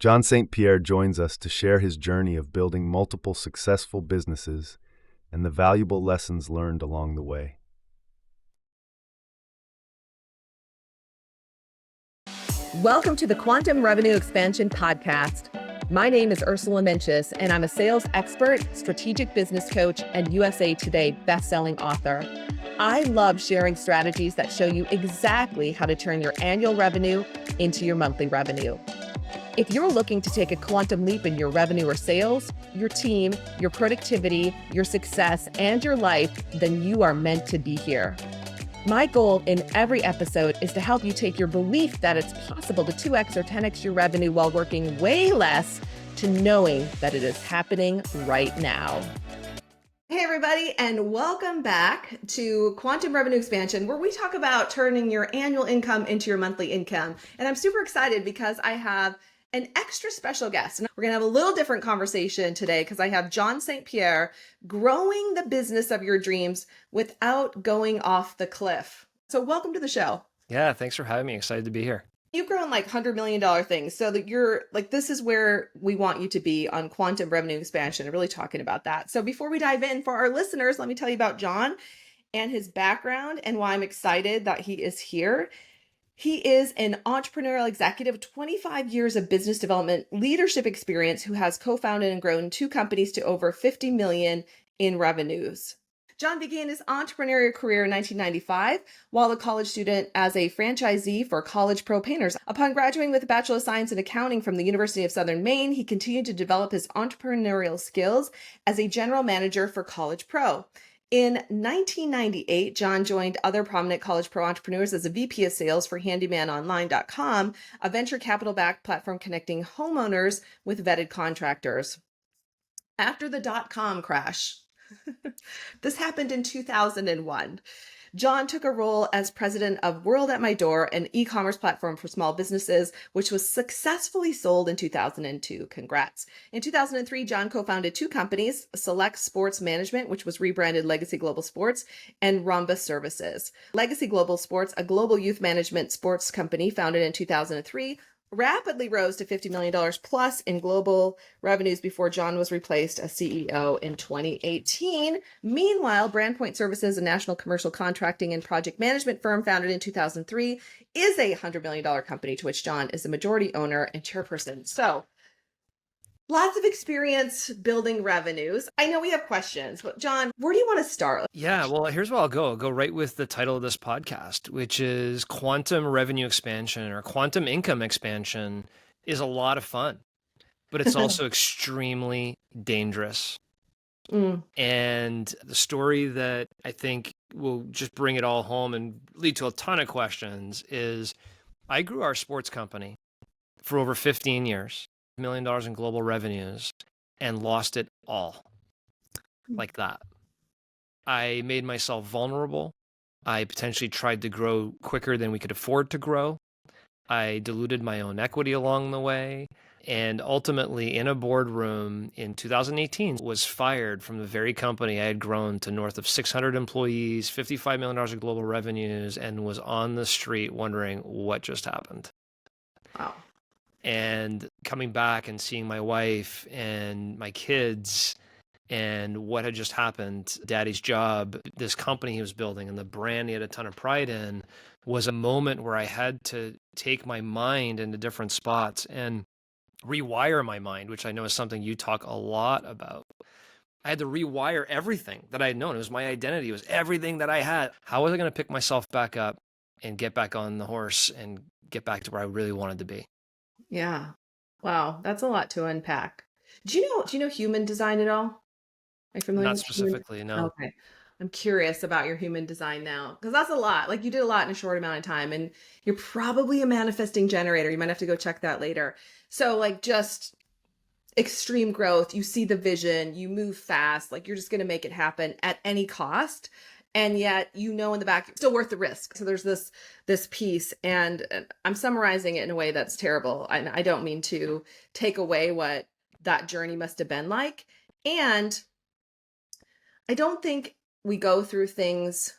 John St.Pierre joins us to share his journey of building multiple successful businesses and the valuable lessons learned along the way. Welcome to the Quantum Revenue Expansion Podcast. My name is Ursula La Menches, and I'm a sales expert, strategic business coach, and USA Today best-selling author. I love sharing strategies that show you exactly how to turn your annual revenue into your monthly revenue. If you're looking to take a quantum leap in your revenue or sales, your team, your productivity, your success, and your life, then you are meant to be here. My goal in every episode is to help you take your belief that it's possible to 2x or 10x your revenue while working way less to knowing that it is happening right now. Hey everybody, and welcome back to Quantum Revenue Expansion, where we talk about turning your annual income into your monthly income. And I'm super excited because I have an extra special guest. And we're going to have a little different conversation today because I have John St.Pierre, growing the business of your dreams without going off the cliff. So welcome to the show. Yeah, thanks for having me. Excited to be here. You've grown like $100 million things. So that you're like, this is where we want you to be on quantum revenue expansion and really talking about that. So before we dive in, for our listeners, let me tell you about John and his background and why I'm excited that he is here. He is an entrepreneurial executive, 25 years of business development leadership experience, who has co-founded and grown 2 companies to over 50 million in revenues. John began his entrepreneurial career in 1995 while a college student as a franchisee for College Pro Painters. Upon graduating with a Bachelor of Science in Accounting from the University of Southern Maine, he continued to develop his entrepreneurial skills as a general manager for College Pro. In 1998, John joined other prominent College Pro entrepreneurs as a VP of sales for HandymanOnline.com, a venture capital-backed platform connecting homeowners with vetted contractors. After the dot-com crash, this happened in 2001. John took a role as president of World at My Door, an e-commerce platform for small businesses, which was successfully sold in 2002. Congrats. In 2003, John co-founded 2 companies, Select Sports Management, which was rebranded Legacy Global Sports, and Rhombus Services. Legacy Global Sports, a global youth management sports company founded in 2003, rapidly rose to $50 million plus in global revenues before John was replaced as CEO in 2018. Meanwhile, BrandPoint Services, a national commercial contracting and project management firm founded in 2003, is a $100 million company to which John is the majority owner and chairperson. So, lots of experience building revenues. I know we have questions, but John, where do you want to start? Yeah, well, here's where I'll go. I'll go right with the title of this podcast, which is Quantum Revenue Expansion or Quantum Income Expansion is a lot of fun, but it's also extremely dangerous. And the story that I think will just bring it all home and lead to a ton of questions is I grew our sports company for over 15 years. $1 million in global revenues and lost it all like that. I made myself vulnerable. I potentially tried to grow quicker than we could afford to grow. I diluted my own equity along the way. And ultimately, in a boardroom in 2018, was fired from the very company I had grown to north of 600 employees, $55 million in global revenues, and was on the street wondering what just happened. Wow. And coming back and seeing my wife and my kids and what had just happened, Daddy's job, this company he was building and the brand he had a ton of pride in, was a moment where I had to take my mind into different spots and rewire my mind, which I know is something you talk a lot about. I had to rewire everything that I had known. It was my identity. It was everything that I had. How was I going to pick myself back up and get back on the horse and get back to where I really wanted to be? Yeah. Wow. That's a lot to unpack. Do you know human design at all? Are you familiar Not with human? specifically, no. Okay. I'm curious about your human design now, because that's a lot. Like, you did a lot in a short amount of time, and you're probably a manifesting generator. You might have to go check that later. So like, just extreme growth, you see the vision, you move fast, like you're just going to make it happen at any cost. And yet, in the back, it's still worth the risk. So there's this piece, and I'm summarizing it in a way that's terrible. I don't mean to take away what that journey must have been like. And I don't think we go through things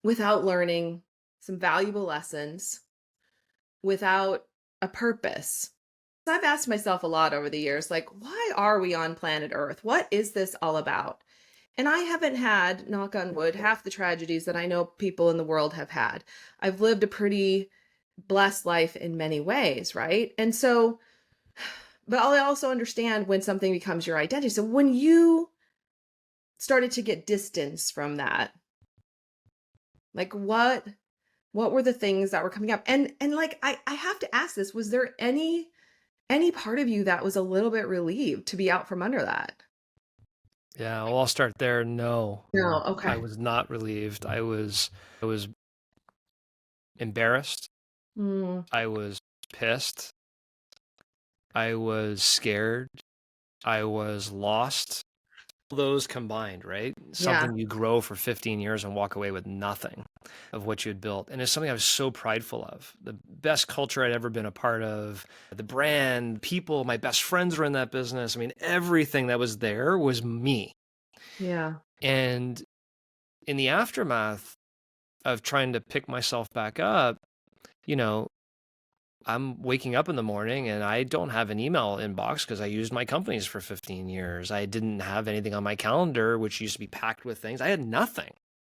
without learning some valuable lessons, without a purpose. I've asked myself a lot over the years, like, why are we on planet Earth? What is this all about? And I haven't had, knock on wood, half the tragedies that I know people in the world have had. I've lived a pretty blessed life in many ways, right? And so, but I also understand when something becomes your identity. So when you started to get distance from that, like what were the things that were coming up? And like I have to ask this, was there any part of you that was a little bit relieved to be out from under that? Yeah, well, I'll start there. No, No, I okay. was not relieved. I was embarrassed. Mm, I was pissed. I was scared. I was lost. Those combined, right? yeah. Something you grow for 15 years and walk away with nothing of what you had built. And it's something I was so prideful of. The best culture I'd ever been a part of, the brand, people, my best friends were in that business. I mean, everything that was there was me. Yeah. And in the aftermath of trying to pick myself back up, you know, I'm waking up in the morning and I don't have an email inbox because I used my companies for 15 years. I didn't have anything on my calendar, which used to be packed with things. I had nothing.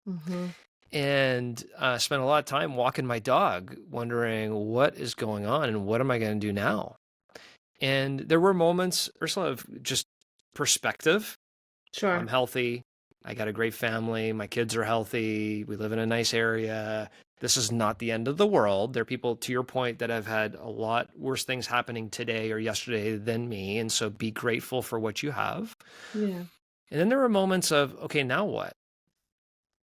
Mm-hmm. And spent a lot of time walking my dog, wondering what is going on and what am I going to do now? And there were moments, Ursula, of just perspective. I'm Sure. healthy. I got a great family. My kids are healthy. We live in a nice area. This is not the end of the world. There are people, to your point, that have had a lot worse things happening today or yesterday than me. And so be grateful for what you have. Yeah. And then there were moments of, okay, now what?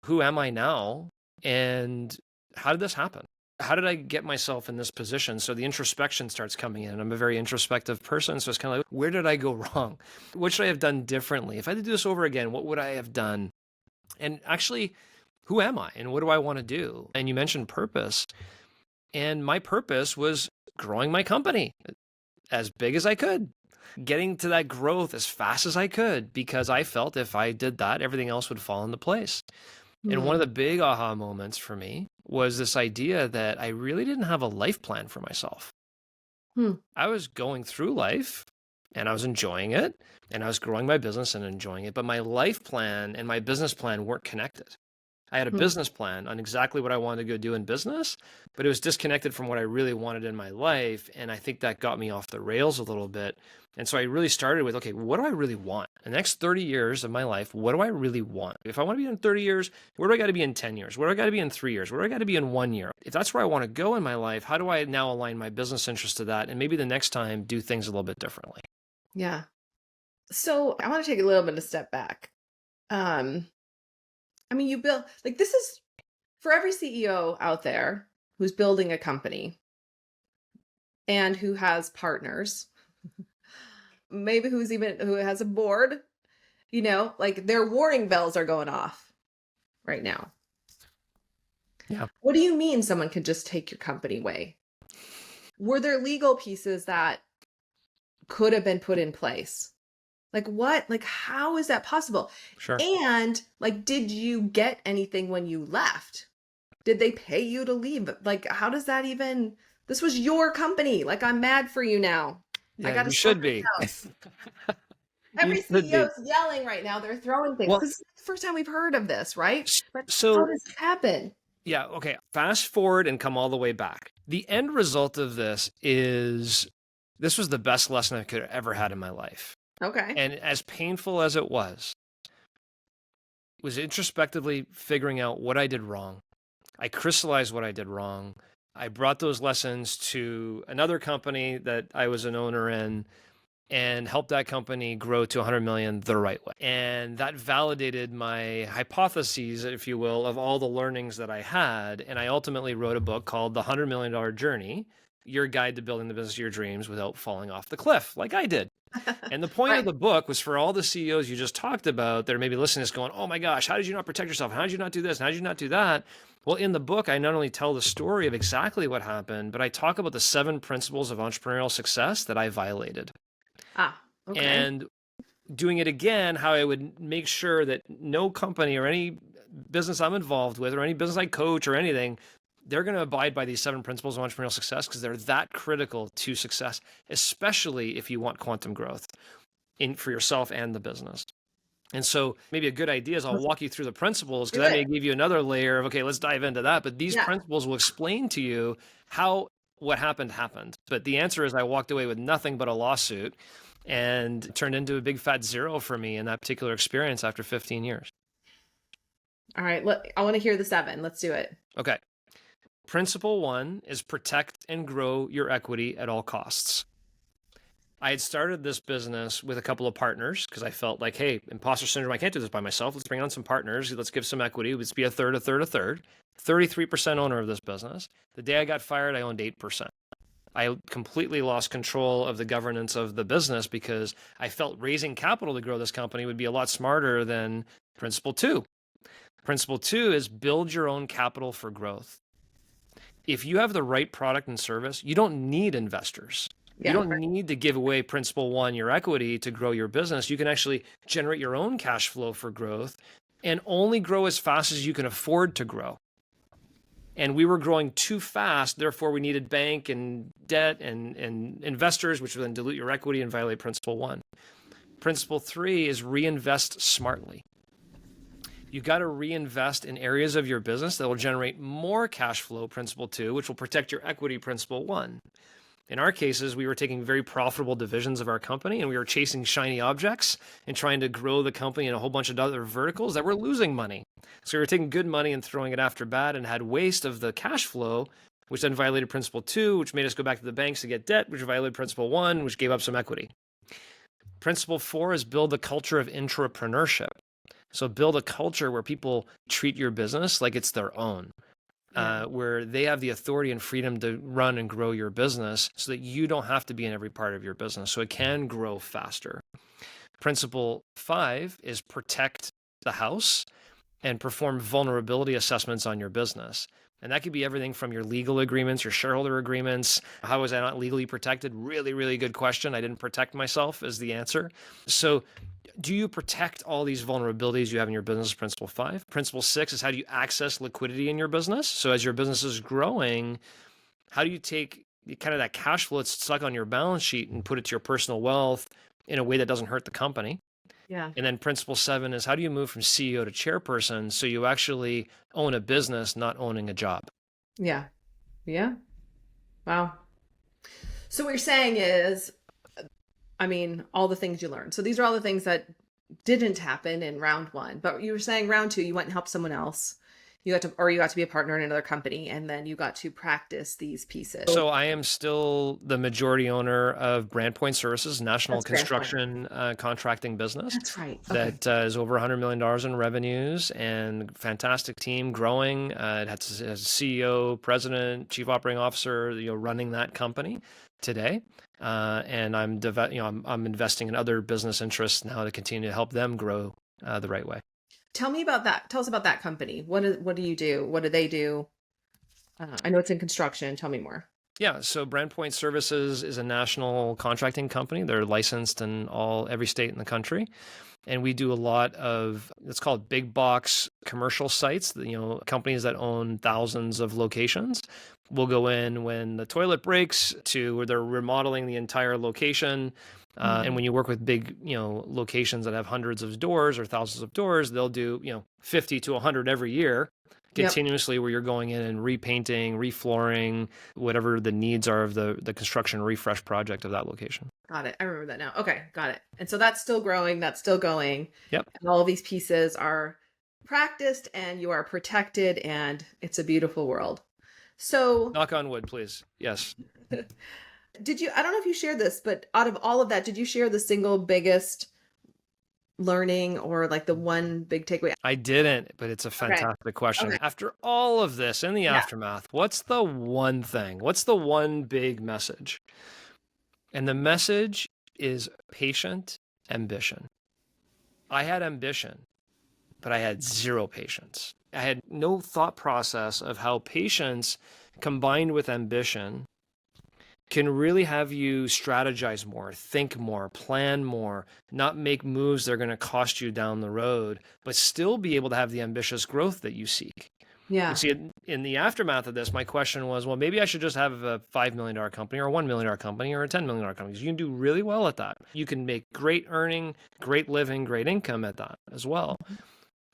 Who am I now? And how did this happen? How did I get myself in this position? So the introspection starts coming in. I'm a very introspective person. So it's kind of like, where did I go wrong? What should I have done differently? If I had to do this over again, what would I have done? And actually, who am I and what do I want to do? And you mentioned purpose. And my purpose was growing my company as big as I could, getting to that growth as fast as I could, because I felt if I did that, everything else would fall into place. And one Hmm. of the big aha moments for me was this idea that I really didn't have a life plan for myself. Hmm. I was going through life and I was enjoying it and I was growing my business and enjoying it, but my life plan and my business plan weren't connected. I had a Hmm. business plan on exactly what I wanted to go do in business, but it was disconnected from what I really wanted in my life. And I think that got me off the rails a little bit. And so I really started with, okay, what do I really want? The next 30 years of my life, what do I really want? If I want to be in 30 years, where do I got to be in 10 years? Where do I got to be in 3 years? Where do I got to be in 1 year? If that's where I want to go in my life, how do I now align my business interests to that? And maybe the next time do things a little bit differently. Yeah. So I want to take a little bit of a step back. Um, I mean, you build like this is for every CEO out there who's building a company and who has partners, maybe who has a board, like their warning bells are going off right now. Yeah. What do you mean someone can just take your company away? Were there legal pieces that could have been put in place? Like what? Like how is that possible? Sure. And like did you get anything when you left? Did they pay you to leave? Like how does that even this was your company. Like I'm mad for you now. I Yeah, got to you sell should this be. house. You Every should CEO be. is yelling right now. They're throwing things Well, because it's the first time we've heard of this, right? But how so does it happen? yeah, okay. Fast forward and come all the way back. The end result of this was the best lesson I could have ever had in my life. Okay. And as painful as it was introspectively figuring out what I did wrong. I crystallized what I did wrong. I brought those lessons to another company that I was an owner in and helped that company grow to 100 million the right way. And that validated my hypotheses, if you will, of all the learnings that I had. And I ultimately wrote a book called The $100 Million Journey, Your Guide to Building the Business of Your Dreams Without Falling Off the Cliff, like I did. And the point of Right. the book was for all the CEOs you just talked about that are maybe listening to this going, oh my gosh, how did you not protect yourself? How did you not do this? How did you not do that? Well, in the book, I not only tell the story of exactly what happened, but I talk about the 7 principles of entrepreneurial success that I violated. Ah, okay. And doing it again, how I would make sure that no company or any business I'm involved with or any business I coach or anything they're going to abide by these 7 principles of entrepreneurial success because they're that critical to success, especially if you want quantum growth for yourself and the business. And so maybe a good idea is I'll walk you through the principles, because that may give you another layer of, okay, let's dive into that. But these principles will explain to you how what happened. But the answer is I walked away with nothing but a lawsuit, and it turned into a big fat zero for me in that particular experience after 15 years. All right. I want to hear the 7. Let's do it. Okay. Principle 1 is protect and grow your equity at all costs. I had started this business with a couple of partners because I felt like, hey, imposter syndrome, I can't do this by myself. Let's bring on some partners. Let's give some equity. Let's be a third. 33% owner of this business. The day I got fired, I owned 8%. I completely lost control of the governance of the business because I felt raising capital to grow this company would be a lot smarter than Principle 2. Principle 2 is build your own capital for growth. If you have the right product and service, you don't need investors. You don't need to give away Principle 1, your equity, to grow your business. You can actually generate your own cash flow for growth and only grow as fast as you can afford to grow. And we were growing too fast. Therefore, we needed bank and debt and investors, which would then dilute your equity and violate Principle 1. Principle 3 is reinvest smartly. You've got to reinvest in areas of your business that will generate more cash flow, Principle 2, which will protect your equity, Principle 1. In our cases, we were taking very profitable divisions of our company and we were chasing shiny objects and trying to grow the company in a whole bunch of other verticals that were losing money. So we were taking good money and throwing it after bad and had waste of the cash flow, which then violated Principle 2, which made us go back to the banks to get debt, which violated Principle 1, which gave up some equity. Principle 4 is build a culture of intrapreneurship. So build a culture where people treat your business like it's their own. Where they have the authority and freedom to run and grow your business so that you don't have to be in every part of your business. So it can grow faster. Principle 5 is protect the house and perform vulnerability assessments on your business. And that could be everything from your legal agreements, your shareholder agreements. How was I not legally protected? Really, really good question. I didn't protect myself is the answer. So do you protect all these vulnerabilities you have in your business? Principle 5. Principle 6 is how do you access liquidity in your business? So as your business is growing, how do you take kind of that cash flow that's stuck on your balance sheet and put it to your personal wealth in a way that doesn't hurt the company? Yeah. And then Principle 7 is how do you move from CEO to chairperson so you actually own a business, not owning a job? Yeah. Yeah. Wow. So what you're saying is, I mean, all the things you learned. So these are all the things that didn't happen in round 1, but you were saying round 2, you went and helped someone else. You got to be a partner in another company, and then you got to practice these pieces. So I am still the majority owner of BrandPoint Services, national construction contracting business. That's right. That is over $100 million in revenues and fantastic team growing. It has a CEO, president, chief operating officer, running that company today. And I'm investing in other business interests now to continue to help them grow the right way. Tell me about that. Tell us about that company. What do you do? What do they do? I know it's in construction. Tell me more. Yeah, so BrandPoint Services is a national contracting company. They're licensed in every state in the country. And we do a lot of, it's called big box commercial sites, companies that own thousands of locations. We'll go in when the toilet breaks to where they're remodeling the entire location. And when you work with big, locations that have hundreds of doors or thousands of doors, they'll do, 50 to 100 every year continuously, where you're going in and repainting, reflooring, whatever the needs are of the construction refresh project of that location. Got it. I remember that now. Okay. Got it. And so that's still growing. That's still going. Yep. And all of these pieces are practiced and you are protected and it's a beautiful world. So knock on wood, please. Yes. I don't know if you shared this, but out of all of that, did you share the single biggest learning or like the one big takeaway? I didn't, but it's a fantastic question. Okay. After all of this in the aftermath, what's the one thing? What's the one big message? And the message is patient ambition. I had ambition, but I had zero patience. I had no thought process of how patience combined with ambition can really have you strategize more, think more, plan more, not make moves that are going to cost you down the road, but still be able to have the ambitious growth that you seek. Yeah. And see, in the aftermath of this, my question was, well, maybe I should just have a $5 million company or a $1 million company or a $10 million company. You can do really well at that. You can make great earning, great living, great income at that as well.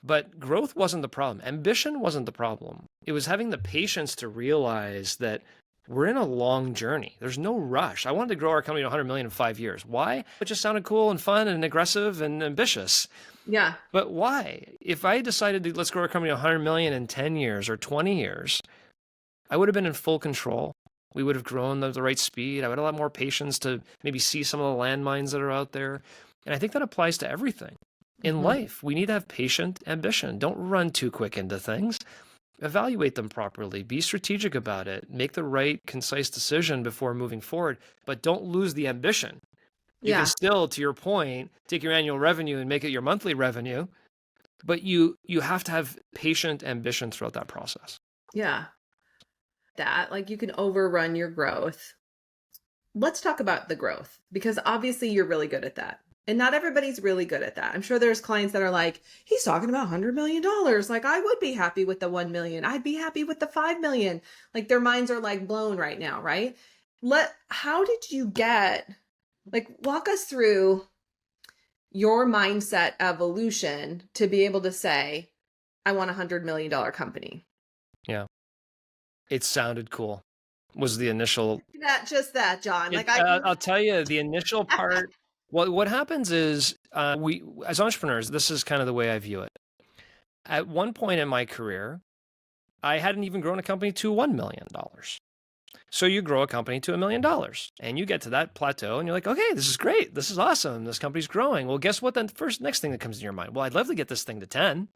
But growth wasn't the problem. Ambition wasn't the problem. It was having the patience to realize that we're in a long journey. There's no rush. I wanted to grow our company to 100 million in 5 years. Why? It just sounded cool and fun and aggressive and ambitious. Yeah. But why? If I decided to let's grow our company to 100 million in 10 years or 20 years, I would have been in full control. We would have grown at the right speed. I would have a lot more patience to maybe see some of the landmines that are out there. And I think that applies to everything. In life, we need to have patient ambition. Don't run too quick into things. Evaluate them properly. Be strategic about it. Make the right, concise decision before moving forward, but don't lose the ambition. You can still, to your point, take your annual revenue and make it your monthly revenue, but you have to have patient ambition throughout that process. Yeah. That, like, you can overrun your growth. Let's talk about the growth, because obviously you're really good at that. And not everybody's really good at that. I'm sure there's clients that are like, he's talking about $100 million. Like, I would be happy with the 1 million. I'd be happy with the 5 million. Like, their minds are like blown right now, right? How did you walk us through your mindset evolution to be able to say, I want $100 million company? Yeah. It sounded cool. Was the initial. Just that, John. I'll tell you the initial part. Well, what happens is we, as entrepreneurs, this is kind of the way I view it. At one point in my career, I hadn't even grown a company to $1 million. So you grow a company to $1 million and you get to that plateau and you're like, okay, this is great. This is awesome. This company's growing. Well, guess what? Then next thing that comes to your mind, well, I'd love to get this thing to 10.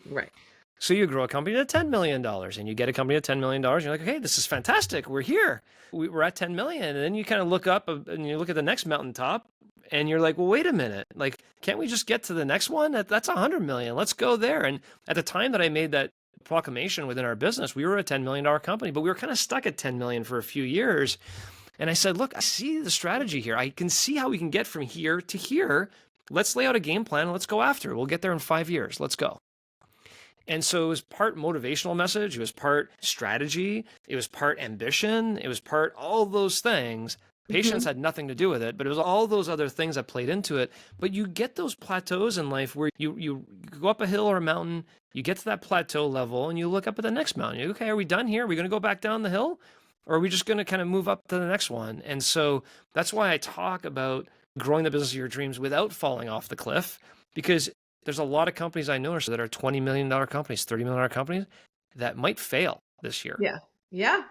Right. So you grow a company to $10 million and you get a company to $10 million. And you're like, okay, this is fantastic. We're here. We're at 10 million. And then you kind of look up and you look at the next mountaintop and you're like, well, wait a minute. Like, can't we just get to the next one? That's 100 million. Let's go there. And at the time that I made that proclamation within our business, we were a $10 million company, but we were kind of stuck at 10 million for a few years. And I said, look, I see the strategy here. I can see how we can get from here to here. Let's lay out a game plan and let's go after it. We'll get there in 5 years. Let's go. And so it was part motivational message. It was part strategy. It was part ambition. It was part all those things. Patience had nothing to do with it, but it was all those other things that played into it. But you get those plateaus in life where you go up a hill or a mountain, you get to that plateau level and you look up at the next mountain. You're, okay, are we done here? Are we going to go back down the hill? Or are we just going to kind of move up to the next one? And so that's why I talk about growing the business of your dreams without falling off the cliff, because there's a lot of companies I know that are $20 million companies, $30 million companies that might fail this year. Yeah. Yeah.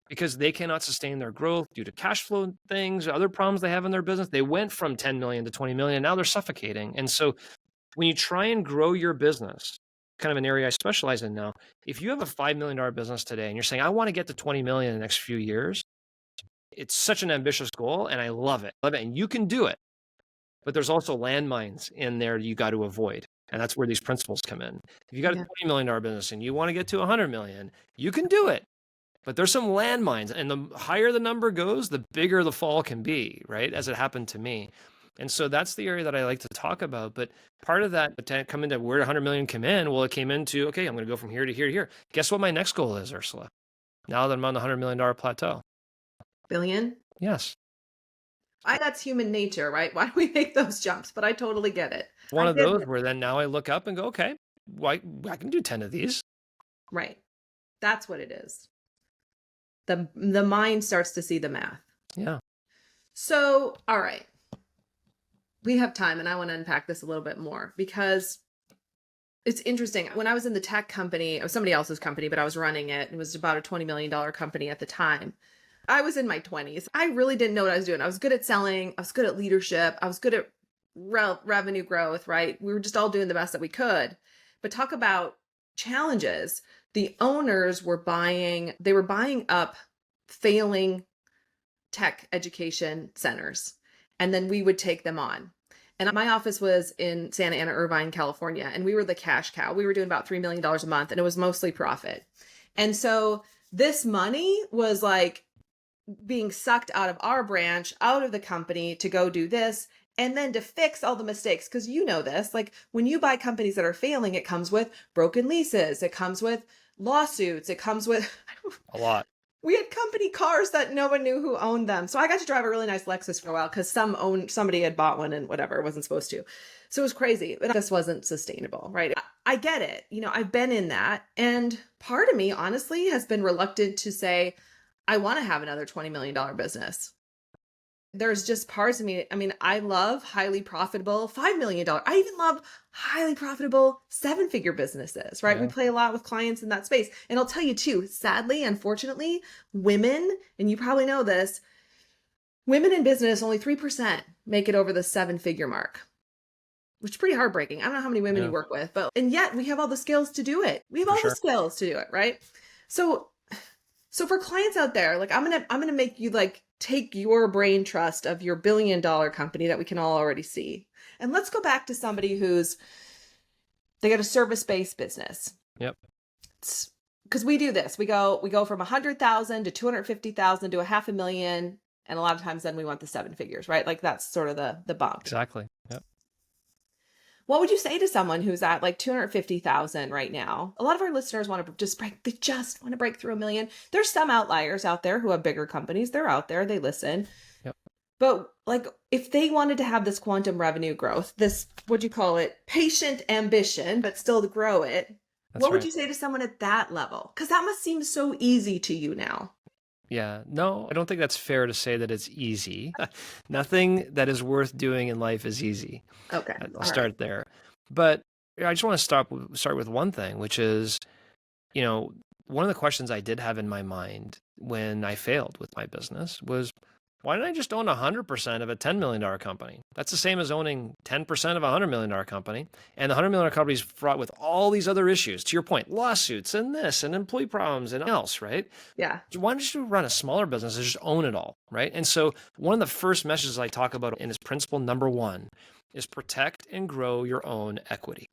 Because they cannot sustain their growth due to cash flow things, other problems they have in their business. They went from 10 million to 20 million. Now they're suffocating. And so when you try and grow your business, kind of an area I specialize in now, if you have a $5 million business today and you're saying, I want to get to 20 million in the next few years, it's such an ambitious goal and I love it. And you can do it. But there's also landmines in there you got to avoid. And that's where these principles come in. If you got a $20 million business and you want to get to 100 million, you can do it. But there's some landmines, and the higher the number goes, the bigger the fall can be, right? As it happened to me. And so that's the area that I like to talk about. But part of that, to come into where 100 million came in, well, it came into, okay, I'm going to go from here to here to here. Guess what my next goal is, Ursula? Now that I'm on the $100 million plateau. Billion? Yes. That's human nature, right? Why do we make those jumps? But I totally get it. One of those where then now I look up and go, okay, I can do 10 of these. Right. That's what it is. The mind starts to see the math. Yeah. So, all right. We have time and I want to unpack this a little bit more because it's interesting. When I was in the tech company, it was somebody else's company, but I was running it. It was about a $20 million company at the time. I was in my 20s. I really didn't know what I was doing. I was good at selling. I was good at leadership. I was good at revenue growth, right? We were just all doing the best that we could. But talk about challenges. The owners were buying up failing tech education centers, and then we would take them on. And my office was in Santa Ana, Irvine, California, and we were the cash cow. We were doing about $3 million a month, and it was mostly profit. And so this money was like being sucked out of our branch, out of the company to go do this. and then to fix all the mistakes. Because you know this, like when you buy companies that are failing, it comes with broken leases, it comes with lawsuits, it comes with A lot. we had company cars that no one knew who owned them. So I got to drive a really nice Lexus for a while because somebody had bought one and whatever, wasn't supposed to. So it was crazy. But this wasn't sustainable, right? I get it. I've been in that. And part of me, honestly, has been reluctant to say, I want to have another $20 million business. There's just parts of me. I mean, I love highly profitable $5 million. I even love highly profitable 7-figure businesses, right? Yeah. We play a lot with clients in that space. And I'll tell you too, sadly, unfortunately, women, and you probably know this, women in business, only 3% make it over the 7-figure mark, which is pretty heartbreaking. I don't know how many women you work with, and yet we have all the skills to do it. We have all the skills to do it, right? So for clients out there, like I'm gonna make you like take your brain trust of your $1 billion company that we can all already see. And let's go back to somebody they got a service-based business. Yep. Because we do this. We go from 100,000 to 250,000 to $500,000. And a lot of times then we want the 7 figures, right? Like that's sort of the bump. Exactly. Yep. What would you say to someone who's at like 250,000 right now? A lot of our listeners want to they just want to break through $1 million. There's some outliers out there who have bigger companies. They're out there, they listen. Yep. But like if they wanted to have this quantum revenue growth, this, what'd you call it? Patient ambition, but still to grow it. What would you say to someone at that level? Because that must seem so easy to you now. Yeah, no, I don't think that's fair to say that it's easy. Nothing that is worth doing in life is easy. Okay. I'll start there. But I just want to start with one thing, which is, one of the questions I did have in my mind when I failed with my business was, why didn't I just own 100% of a $10 million company? That's the same as owning 10% of a $100 million company. And the $100 million company is fraught with all these other issues. To your point, lawsuits and this and employee problems and else, right? Yeah. Why don't you run a smaller business and just own it all, right? And so one of the first messages I talk about in is principle number 1 is protect and grow your own equity.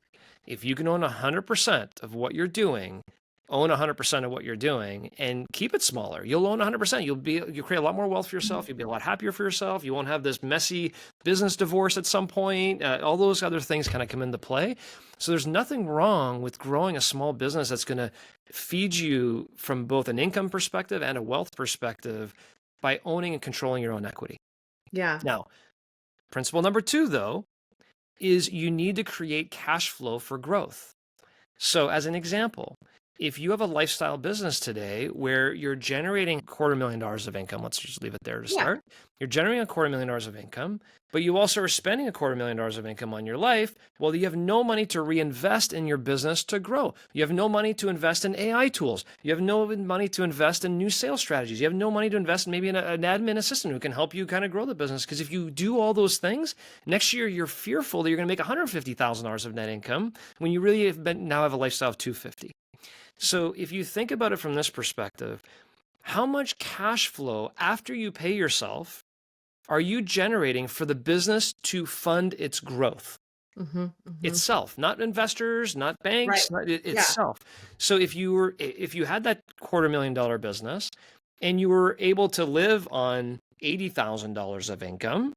If you can own 100% of what you're doing, own 100% of what you're doing and keep it smaller. You'll own 100%. You'll create a lot more wealth for yourself. You'll be a lot happier for yourself. You won't have this messy business divorce at some point. All those other things kind of come into play. So there's nothing wrong with growing a small business that's going to feed you from both an income perspective and a wealth perspective by owning and controlling your own equity. Yeah. Now, principle number 2, though, is you need to create cash flow for growth. So as an example, if you have a lifestyle business today where you're generating $250,000 of income, let's just leave it there to start. You're generating $250,000 of income, but you also are spending $250,000 of income on your life. Well, you have no money to reinvest in your business to grow. You have no money to invest in AI tools. You have no money to invest in new sales strategies. You have no money to invest maybe in an admin assistant who can help you kind of grow the business. Because if you do all those things, next year you're fearful that you're going to make $150,000 of net income when you really now have a lifestyle of $250,000. So if you think about it from this perspective, how much cash flow after you pay yourself are you generating for the business to fund its growth? Itself, not investors, not banks, itself. So if you had that $250,000 business and you were able to live on $80,000 of income,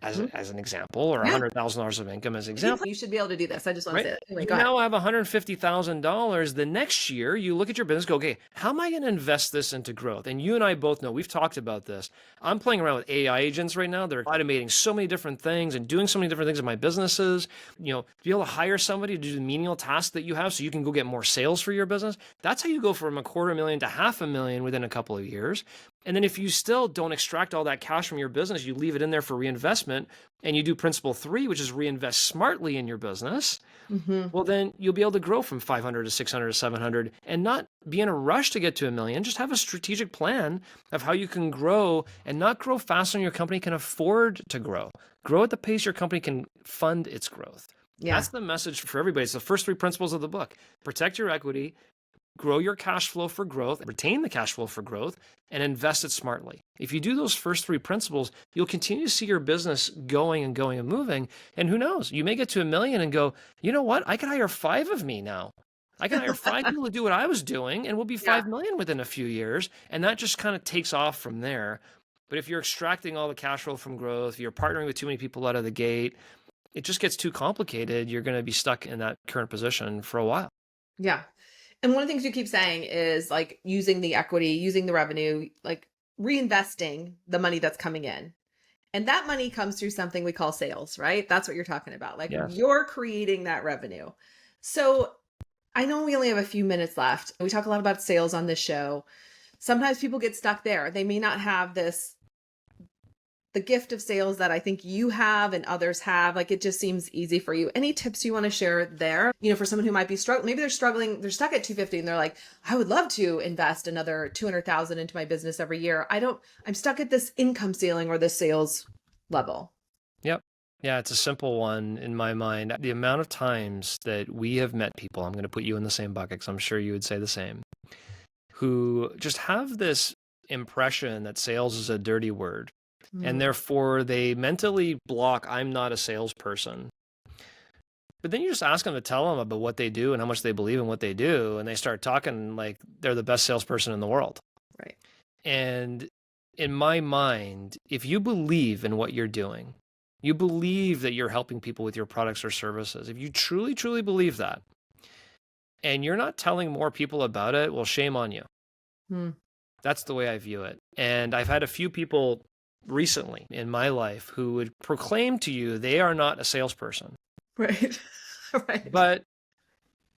as an example, or $100,000 of income as an example. You should be able to do this. I just want to say that. Anyway, you now have $150,000. The next year, you look at your business, go, okay, how am I going to invest this into growth? And you and I both know, we've talked about this. I'm playing around with AI agents right now. They're automating so many different things and doing so many different things in my businesses. To be able to hire somebody to do the menial tasks that you have so you can go get more sales for your business. That's how you go from $250,000 to $500,000 within a couple of years. And then if you still don't extract all that cash from your business, you leave it in there for reinvestment, and you do principle 3, which is reinvest smartly in your business, well, then you'll be able to grow from 500 to 600 to 700 and not be in a rush to get to $1 million. Just have a strategic plan of how you can grow and not grow faster than your company can afford to grow. Grow at the pace your company can fund its growth. Yeah. That's the message for everybody. It's the first 3 principles of the book. Protect your equity, grow your cash flow for growth, retain the cash flow for growth, and invest it smartly. If you do those first 3 principles, you'll continue to see your business going and going and moving. And who knows, you may get to $1 million and go, you know what? I can hire 5 of me now. I can hire 5 people to do what I was doing, and we'll be $5 million within a few years. And that just kind of takes off from there. But if you're extracting all the cash flow from growth, you're partnering with too many people out of the gate, it just gets too complicated. You're going to be stuck in that current position for a while. Yeah. And one of the things you keep saying is like using the equity, using the revenue, like reinvesting the money that's coming in. And that money comes through something we call sales, right? That's what you're talking about. Like Yes. you're creating that revenue. So I know we only have a few minutes left. We talk a lot about sales on this show. Sometimes people get stuck there. They may not have the gift of sales that I think you have and others have. Like it just seems easy for you. Any tips you want to share there? For someone who might be struggling, maybe they're struggling, they're stuck at 250 and they're like, I would love to invest another 200,000 into my business every year. I'm stuck at this income ceiling or this sales level. Yep. Yeah, it's a simple one in my mind. The amount of times that we have met people, I'm going to put you in the same bucket because I'm sure you would say the same, who just have this impression that sales is a dirty word. And therefore they mentally block, I'm not a salesperson. But then you just ask them to tell them about what they do and how much they believe in what they do. And they start talking like they're the best salesperson in the world. Right. And in my mind, if you believe in what you're doing, you believe that you're helping people with your products or services, if you truly, truly believe that, and you're not telling more people about it, well, shame on you. That's the way I view it. And I've had a few people recently in my life who would proclaim to you they are not a salesperson. Right. Right. But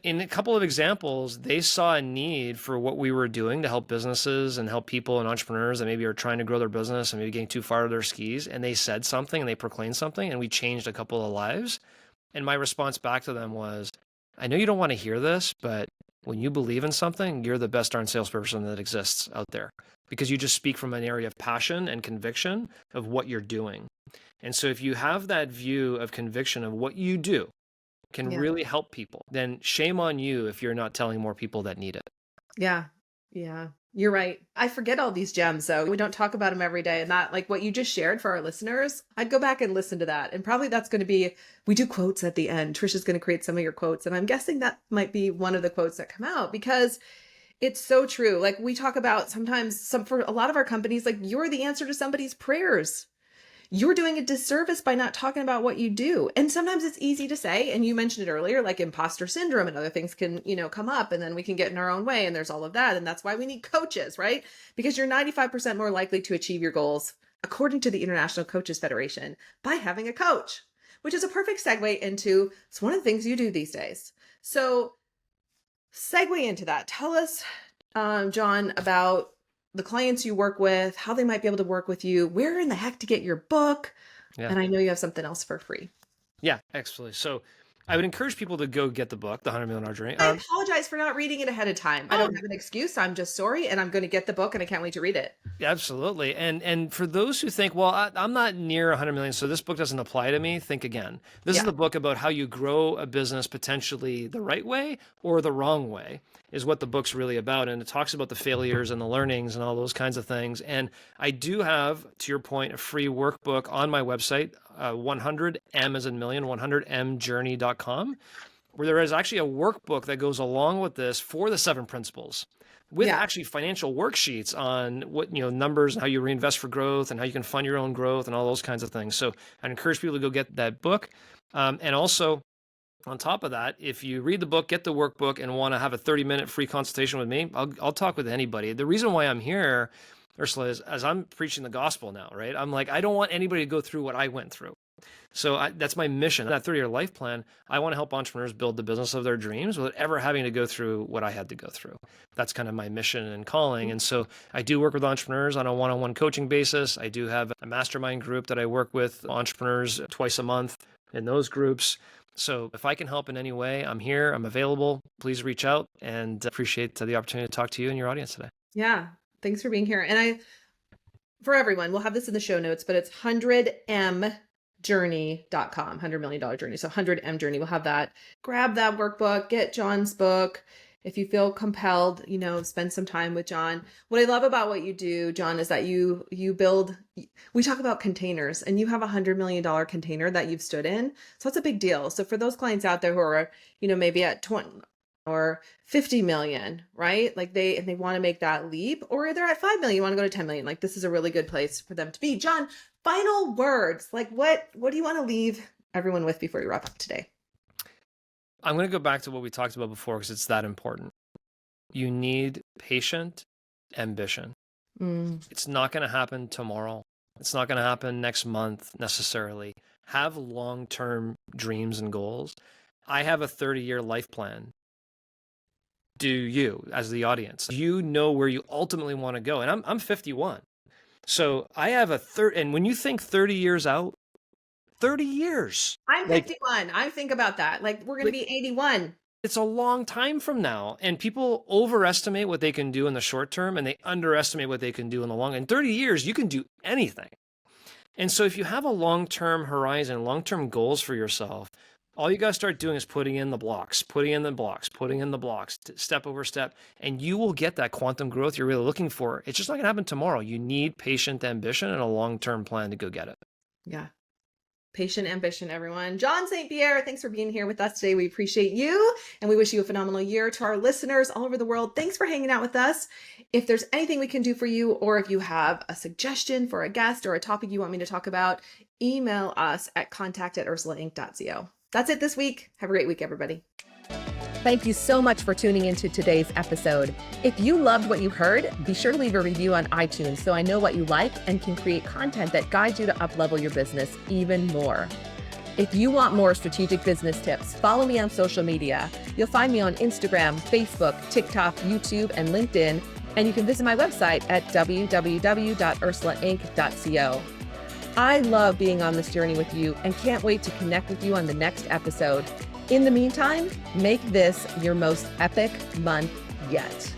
in a couple of examples, they saw a need for what we were doing to help businesses and help people and entrepreneurs that maybe are trying to grow their business and maybe getting too far to their skis. And they said something and they proclaimed something and we changed a couple of lives. And my response back to them was, I know you don't want to hear this, but when you believe in something, you're the best darn salesperson that exists out there because you just speak from an area of passion and conviction of what you're doing. And so if you have that view of conviction of what you do can really help people, then shame on you if you're not telling more people that need it. Yeah. Yeah. You're right. I forget all these gems, though. We don't talk about them every day. And that, like what you just shared for our listeners, I'd go back and listen to that. And probably that's going to be, we do quotes at the end. Trisha's going to create some of your quotes. And I'm guessing that might be one of the quotes that come out because it's so true. Like we talk about sometimes for a lot of our companies, like you're the answer to somebody's prayers. You're doing a disservice by not talking about what you do. And sometimes it's easy to say, and you mentioned it earlier, like imposter syndrome and other things can, come up and then we can get in our own way and there's all of that. And that's why we need coaches, right? Because you're 95% more likely to achieve your goals, according to the International Coaches Federation, by having a coach, which is a perfect segue into, it's one of the things you do these days. So segue into that. Tell us, John, about the clients you work with, how they might be able to work with you, where in the heck to get your book. Yeah. And I know you have something else for free. Yeah, absolutely. So I would encourage people to go get the book, The $100 Million Journey. I apologize for not reading it ahead of time. I don't have an excuse. I'm just sorry. And I'm going to get the book and I can't wait to read it. Absolutely. And for those who think, well, I'm not near 100 million, so this book doesn't apply to me, think again. This is the book about how you grow a business potentially the right way or the wrong way is what the book's really about. And it talks about the failures and the learnings and all those kinds of things. And I do have, to your point, a free workbook on my website, 100M as in million, 100mjourney.com, where there is actually a workbook that goes along with this for the 7 principles with actually financial worksheets on what, numbers and how you reinvest for growth and how you can fund your own growth and all those kinds of things. So I'd encourage people to go get that book. And also on top of that, if you read the book, get the workbook and want to have a 30-minute free consultation with me, I'll talk with anybody. The reason why I'm here, Ursula, is as I'm preaching the gospel now, right? I'm like, I don't want anybody to go through what I went through. So that's my mission. That 30-year life plan, I want to help entrepreneurs build the business of their dreams without ever having to go through what I had to go through. That's kind of my mission and calling. And so I do work with entrepreneurs on a one-on-one coaching basis. I do have a mastermind group that I work with entrepreneurs twice a month in those groups. So if I can help in any way, I'm here, I'm available. Please reach out and appreciate the opportunity to talk to you and your audience today. Yeah. Thanks for being here. And for everyone, we'll have this in the show notes, but it's 100mjourney.com, $100 million journey. So 100M journey, we'll have that. Grab that workbook, get John's book. If you feel compelled, spend some time with John. What I love about what you do, John, is that you build, we talk about containers and you have $100 million container that you've stood in. So that's a big deal. So for those clients out there who are, maybe at or 50 million, right? Like they want to make that leap, or they're at 5 million, you want to go to 10 million. Like this is a really good place for them to be. John, final words. Like what do you want to leave everyone with before you wrap up today? I'm going to go back to what we talked about before because it's that important. You need patient ambition. It's not going to happen tomorrow. It's not going to happen next month necessarily. Have long-term dreams and goals. I have a 30-year life plan. Do you, as the audience? You know where you ultimately want to go. And I'm 51. So I have and when you think 30 years out, 30 years. I'm 51. I think about that. Like we're going to be 81. It's a long time from now. And people overestimate what they can do in the short term and they underestimate what they can do in the long. In 30 years, you can do anything. And so if you have a long-term horizon, long-term goals for yourself, all you got to start doing is putting in the blocks, step over step, and you will get that quantum growth you're really looking for. It's just not going to happen tomorrow. You need patient ambition and a long-term plan to go get it. Yeah. Patient ambition, everyone. John St.Pierre, thanks for being here with us today. We appreciate you and we wish you a phenomenal year. To our listeners all over the world, thanks for hanging out with us. If there's anything we can do for you, or if you have a suggestion for a guest or a topic you want me to talk about, email us at contact@ursulainc.co. That's it this week. Have a great week, everybody. Thank you so much for tuning into today's episode. If you loved what you heard, be sure to leave a review on iTunes so I know what you like and can create content that guides you to up-level your business even more. If you want more strategic business tips, follow me on social media. You'll find me on Instagram, Facebook, TikTok, YouTube, and LinkedIn, and you can visit my website at www.ursulainc.co. I love being on this journey with you and can't wait to connect with you on the next episode. In the meantime, make this your most epic month yet.